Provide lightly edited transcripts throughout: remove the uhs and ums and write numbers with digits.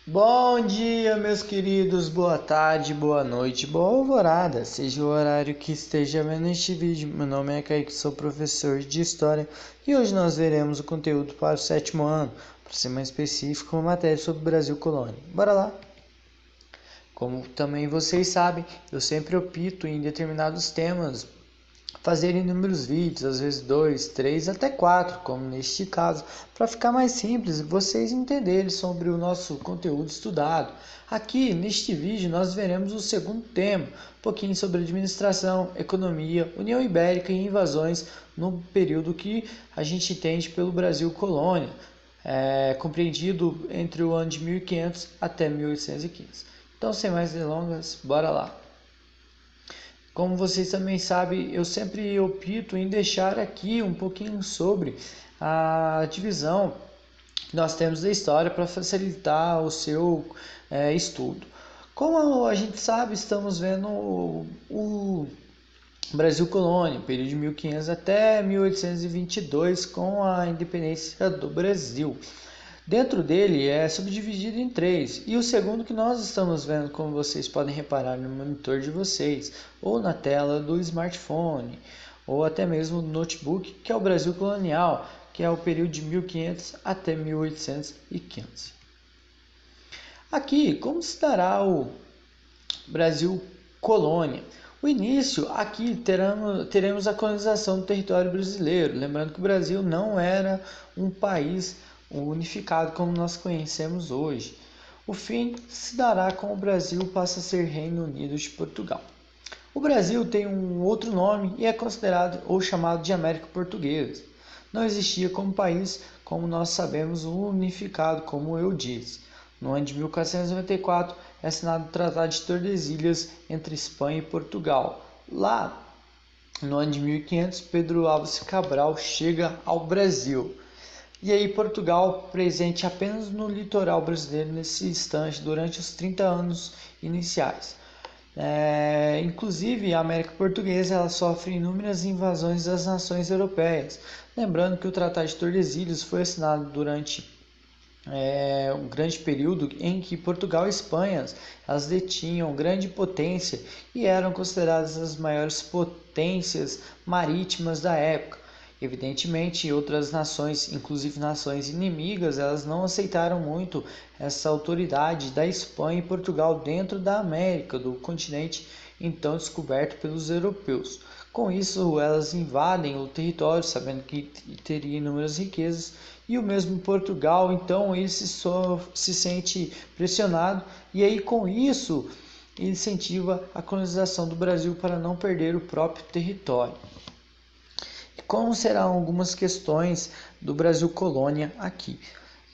Bom dia, meus queridos, boa tarde, boa noite, boa alvorada, seja o horário que esteja vendo este vídeo. Meu nome é Kaique, sou professor de História e hoje nós veremos o conteúdo para o sétimo ano, para ser mais específico, uma matéria sobre o Brasil Colônia. Bora lá! Como também vocês sabem, eu sempre opto em determinados temas fazer inúmeros vídeos, às vezes 2, 3, até 4, como neste caso, para ficar mais simples e vocês entenderem sobre o nosso conteúdo estudado. Aqui, neste vídeo, nós veremos o segundo tema, um pouquinho sobre administração, economia, União Ibérica e invasões no período que a gente entende pelo Brasil colônia, compreendido entre o ano de 1500 até 1815. Então, sem mais delongas, bora lá! Como vocês também sabem, eu sempre opto em deixar aqui um pouquinho sobre a divisão que nós temos da história para facilitar o seu estudo. Como a gente sabe, estamos vendo o Brasil colônia, período de 1500 até 1822, com a independência do Brasil. Dentro dele é subdividido em três, e o segundo que nós estamos vendo, como vocês podem reparar no monitor de vocês, ou na tela do smartphone, ou até mesmo no notebook, que é o Brasil colonial, que é o período de 1500 até 1815. Aqui, como se dará o Brasil colônia? O início, aqui teremos a colonização do território brasileiro, lembrando que o Brasil não era um país unificado como nós conhecemos hoje. O fim se dará com o Brasil passa a ser Reino Unido de Portugal. O Brasil tem um outro nome e é considerado ou chamado de América Portuguesa. Não existia como país, como nós sabemos, unificado, como eu disse. No ano de 1494 é assinado o Tratado de Tordesilhas entre Espanha e Portugal. Lá, no ano de 1500, Pedro Álvares Cabral chega ao Brasil. E aí Portugal presente apenas no litoral brasileiro nesse instante durante os 30 anos iniciais. Inclusive a América Portuguesa ela sofre inúmeras invasões das nações europeias. Lembrando que o Tratado de Tordesilhas foi assinado durante um grande período em que Portugal e Espanha elas detinham grande potência e eram consideradas as maiores potências marítimas da época. Evidentemente, outras nações, inclusive nações inimigas, elas não aceitaram muito essa autoridade da Espanha e Portugal dentro da América, do continente então descoberto pelos europeus. Com isso, elas invadem o território, sabendo que teria inúmeras riquezas, e o mesmo Portugal, então, ele se sente pressionado, e aí com isso incentiva a colonização do Brasil para não perder o próprio território. Como serão algumas questões do Brasil colônia aqui?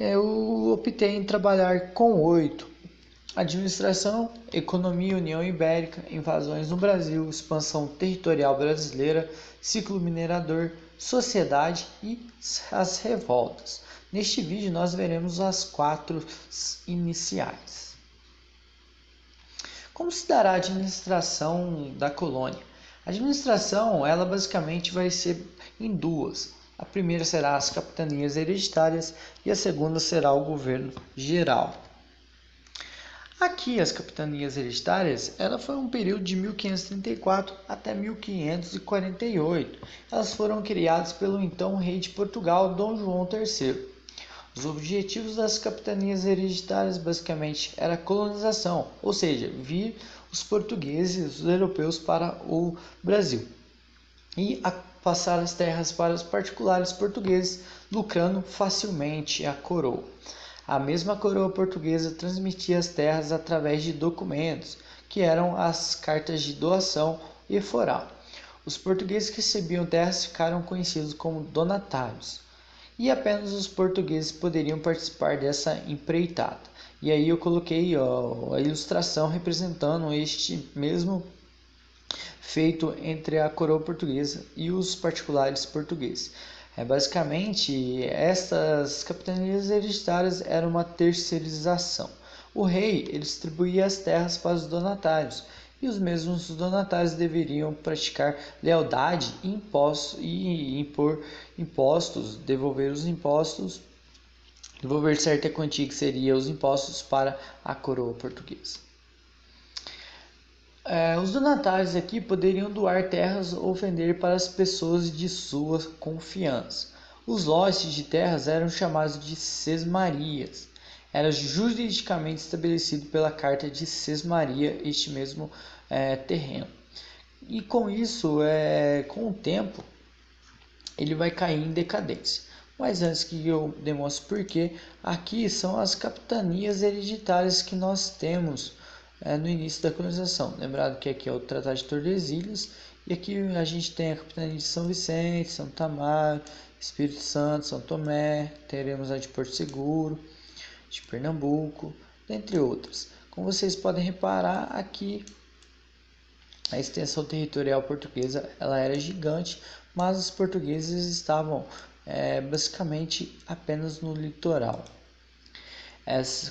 Eu optei em trabalhar com 8. Administração, economia, União Ibérica, invasões no Brasil, expansão territorial brasileira, ciclo minerador, sociedade e as revoltas. Neste vídeo nós veremos as 4 iniciais. Como se dará a administração da colônia? A administração, ela basicamente vai ser em duas. A primeira será as capitanias hereditárias e a segunda será o governo geral. Aqui as capitanias hereditárias, ela foi um período de 1534 até 1548. Elas foram criadas pelo então rei de Portugal, Dom João III. Os objetivos das capitanias hereditárias basicamente era a colonização, ou seja, vir os portugueses, os europeus para o Brasil e passar as terras para os particulares portugueses, lucrando facilmente a coroa. A mesma coroa portuguesa transmitia as terras através de documentos, que eram as cartas de doação e foral. Os portugueses que recebiam terras ficaram conhecidos como donatários, e apenas os portugueses poderiam participar dessa empreitada. E aí eu coloquei a ilustração representando este mesmo feito entre a coroa portuguesa e os particulares portugueses. Basicamente, estas capitanias hereditárias eram uma terceirização. O rei ele distribuía as terras para os donatários, e os mesmos donatários deveriam praticar lealdade e impor impostos, devolver os impostos devolver certa quantia que seria os impostos para a coroa portuguesa. Os donatários aqui poderiam doar terras ou vender para as pessoas de sua confiança. Os lotes de terras eram chamados de sesmarias. Era juridicamente estabelecido pela Carta de Sesmaria este mesmo terreno. E com isso, com o tempo, ele vai cair em decadência. Mas antes que eu demonstre porquê, aqui são as capitanias hereditárias que nós temos no início da colonização. Lembrado que aqui é o Tratado de Tordesilhas, e aqui a gente tem a capitania de São Vicente, Santo Amaro, Espírito Santo, São Tomé, teremos a de Porto Seguro, de Pernambuco, dentre outras. Como vocês podem reparar, aqui a extensão territorial portuguesa ela era gigante, mas os portugueses estavam basicamente apenas no litoral.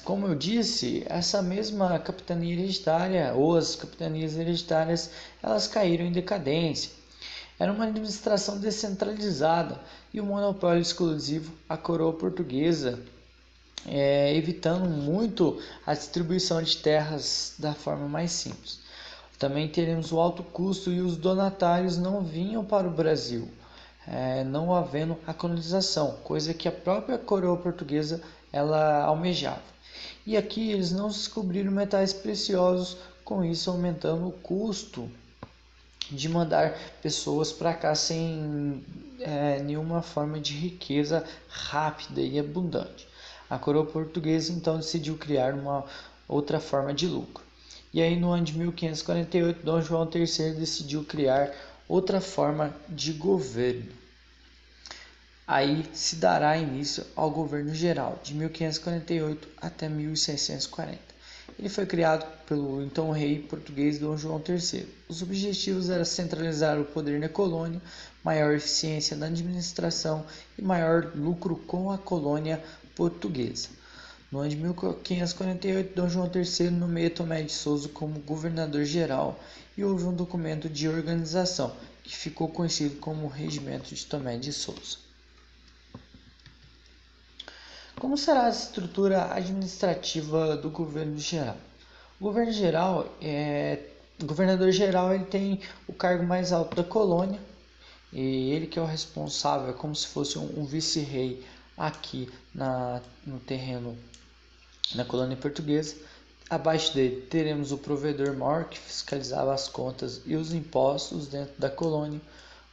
Como eu disse, essa mesma capitania hereditária ou as capitanias hereditárias elas caíram em decadência. Era uma administração descentralizada e um monopólio exclusivo à coroa portuguesa, evitando muito a distribuição de terras da forma mais simples. Também teremos o alto custo e os donatários não vinham para o Brasil, não havendo a colonização, coisa que a própria coroa portuguesa ela almejava. E aqui eles não descobriram metais preciosos, com isso aumentando o custo de mandar pessoas para cá sem nenhuma forma de riqueza rápida e abundante. A coroa portuguesa então decidiu criar uma outra forma de lucro. E aí no ano de 1548, Dom João III decidiu criar outra forma de governo. Aí se dará início ao governo geral, de 1548 até 1640. Ele foi criado pelo então rei português Dom João III. Os objetivos eram centralizar o poder na colônia, maior eficiência na administração e maior lucro com a colônia portuguesa. No ano de 1548, Dom João III nomeia Tomé de Souza como governador-geral e houve um documento de organização, que ficou conhecido como Regimento de Tomé de Souza. Como será a estrutura administrativa do governo geral? O governo geral, o governador-geral ele tem o cargo mais alto da colônia, e ele que é o responsável, é como se fosse um vice-rei aqui no terreno, na colônia portuguesa. Abaixo dele teremos o provedor-mor, que fiscalizava as contas e os impostos dentro da colônia,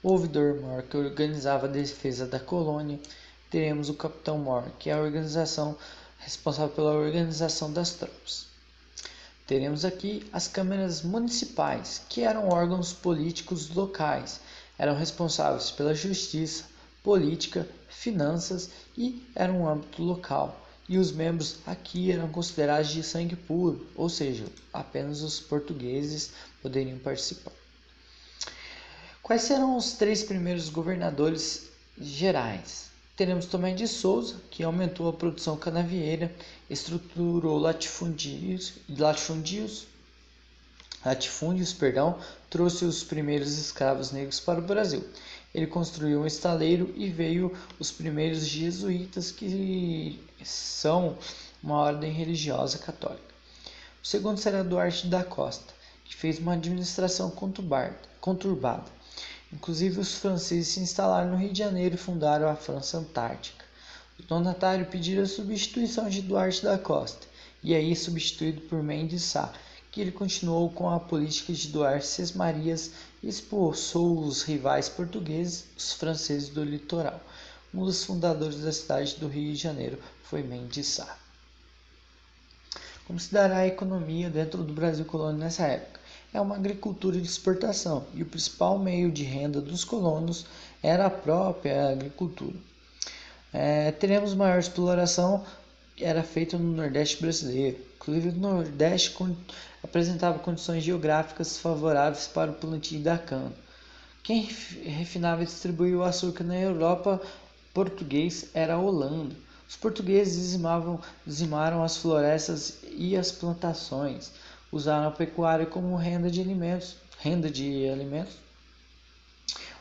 o ouvidor-mor, que organizava a defesa da colônia. Teremos o capitão-mor, que é a organização responsável pela organização das tropas. Teremos aqui as câmaras municipais, que eram órgãos políticos locais, eram responsáveis pela justiça, política, finanças e eram um âmbito local. E os membros aqui eram considerados de sangue puro, ou seja, apenas os portugueses poderiam participar. Quais serão os 3 primeiros governadores gerais? Teremos Tomé de Souza, que aumentou a produção canavieira, estruturou latifúndios, trouxe os primeiros escravos negros para o Brasil. Ele construiu um estaleiro e veio os primeiros jesuítas, que são uma ordem religiosa católica. O segundo será Duarte da Costa, que fez uma administração conturbada. Inclusive, os franceses se instalaram no Rio de Janeiro e fundaram a França Antártica. Os donatários pediram a substituição de Duarte da Costa, e aí substituído por Mendes Sá, que ele continuou com a política de doar sesmarias e expulsou os rivais portugueses, os franceses do litoral. Um dos fundadores da cidade do Rio de Janeiro foi Mendes Sá. Como se dará a economia dentro do Brasil colônia nessa época? É uma agricultura de exportação, e o principal meio de renda dos colonos era a própria agricultura. Teremos maior exploração que era feita no Nordeste brasileiro. Inclusive, o Nordeste apresentava condições geográficas favoráveis para o plantio da cana. Quem refinava e distribuía o açúcar na Europa português era a Holanda. Os portugueses dizimaram as florestas e as plantações, usaram a pecuária como renda de alimentos.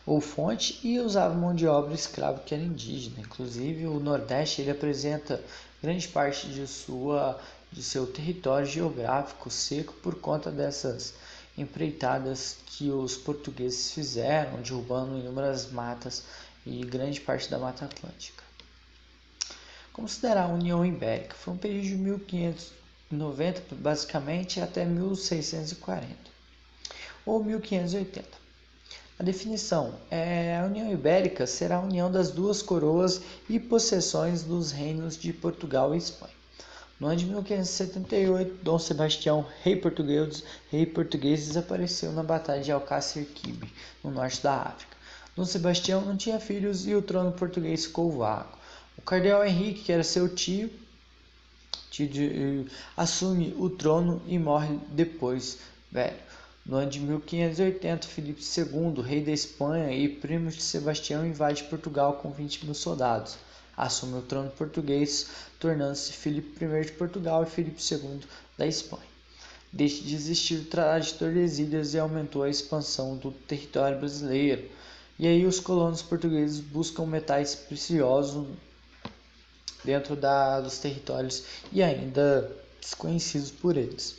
ou fonte e usava mão de obra escrava que era indígena. Inclusive, o Nordeste ele apresenta grande parte de seu território geográfico seco por conta dessas empreitadas que os portugueses fizeram, derrubando inúmeras matas e grande parte da Mata Atlântica. Considerar a União Ibérica foi um período de 1590 basicamente até 1640 ou 1580. A definição é: a União Ibérica será a união das duas coroas e possessões dos reinos de Portugal e Espanha. No ano de 1578, Dom Sebastião, rei português, desapareceu na Batalha de Alcácer Quibir, no norte da África. Dom Sebastião não tinha filhos e o trono português ficou vago. O cardeal Henrique, que era seu tio, assume o trono e morre depois, velho. No ano de 1580, Filipe II, rei da Espanha e primo de Sebastião, invade Portugal com 20.000 soldados. Assume o trono português, tornando-se Filipe I de Portugal e Filipe II da Espanha. Deixa de existir o Tratado de Tordesilhas e aumentou a expansão do território brasileiro. E aí os colonos portugueses buscam metais preciosos dentro dos territórios e ainda desconhecidos por eles.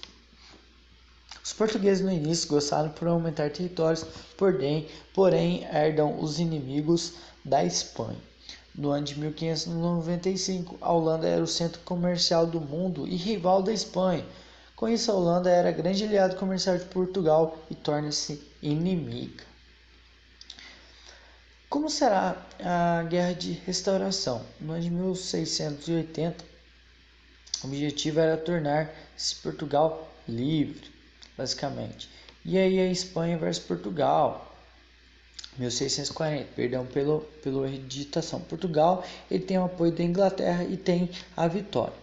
Os portugueses no início gostaram por aumentar territórios, porém herdam os inimigos da Espanha. No ano de 1595, a Holanda era o centro comercial do mundo e rival da Espanha. Com isso, a Holanda era grande aliado comercial de Portugal e torna-se inimiga. Como será a Guerra de Restauração? No ano de 1680, o objetivo era tornar-se Portugal livre, basicamente. E aí a Espanha versus Portugal, 1640, pela editação. Portugal ele tem o apoio da Inglaterra e tem a vitória.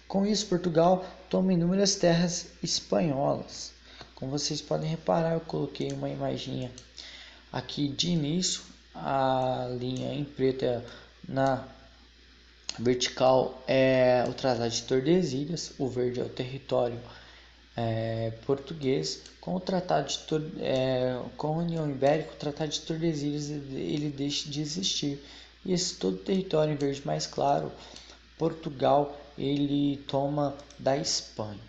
Com isso, Portugal toma inúmeras terras espanholas. Como vocês podem reparar, eu coloquei uma imaginha aqui de início, a linha em preto na vertical é o Tratado de Tordesilhas, o verde é o território português. Com o Tratado com a União Ibérica, o Tratado de Tordesilhas ele deixa de existir. E esse todo o território em verde mais claro, Portugal ele toma da Espanha.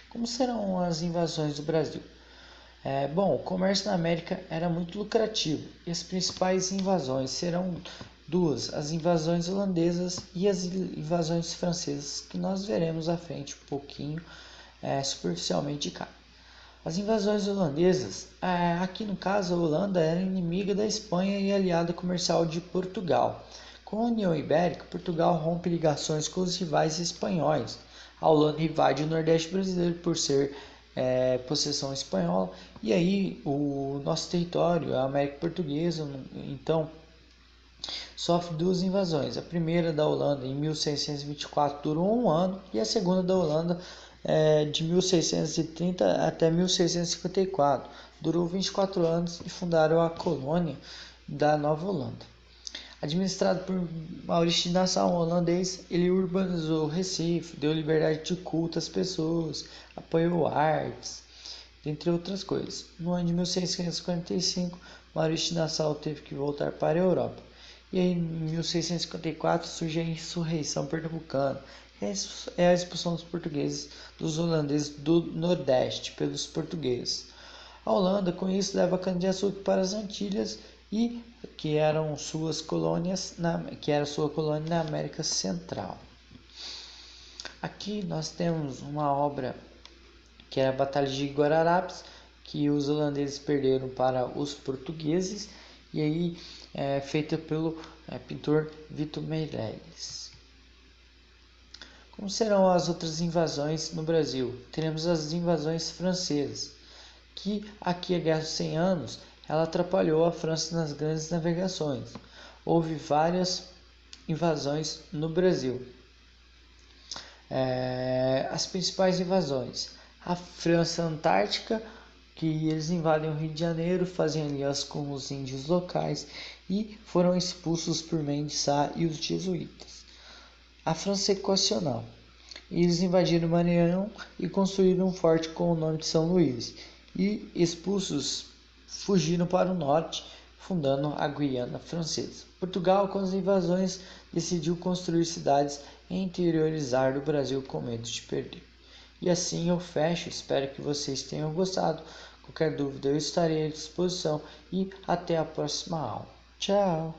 Como serão as invasões do Brasil? O comércio na América era muito lucrativo e as principais invasões serão duas: as invasões holandesas e as invasões francesas, que nós veremos à frente um pouquinho superficialmente de cá. As invasões holandesas, aqui no caso a Holanda era inimiga da Espanha e aliada comercial de Portugal. Com a União Ibérica, Portugal rompe ligações com os rivais espanhóis. A Holanda invade o Nordeste brasileiro por ser possessão espanhola, e aí o nosso território, a América Portuguesa, então sofre duas invasões. A primeira da Holanda em 1624 durou um ano e a segunda da Holanda de 1630 até 1654 durou 24 anos e fundaram a colônia da Nova Holanda. Administrado por Maurício de Nassau, holandês, ele urbanizou o Recife, deu liberdade de culto às pessoas, apoiou artes, entre outras coisas. No ano de 1645, Maurício de Nassau teve que voltar para a Europa. E aí, em 1654, surge a insurreição pernambucana, é a expulsão dos portugueses, dos holandeses do Nordeste pelos portugueses. A Holanda, com isso, leva a cana-de-açúcar para as Antilhas que eram suas colônias, que era sua colônia na América Central. Aqui nós temos uma obra que é a Batalha de Guararapes, que os holandeses perderam para os portugueses, e aí feita pelo pintor Vitor Meirelles. Como serão as outras invasões no Brasil? Teremos as invasões francesas, que aqui a Guerra dos 100 Anos ela atrapalhou a França nas grandes navegações. Houve várias invasões no Brasil. As principais invasões: a França Antártica, que eles invadem o Rio de Janeiro, fazem aliança com os índios locais e foram expulsos por Mendes Sá e os jesuítas. A França Equatorial: eles invadiram o Maranhão e construíram um forte com o nome de São Luís, e expulsos fugiram para o norte, fundando a Guiana Francesa. Portugal, com as invasões, decidiu construir cidades e interiorizar o Brasil com medo de perder. E assim eu fecho, espero que vocês tenham gostado. Qualquer dúvida eu estarei à disposição e até a próxima aula. Tchau!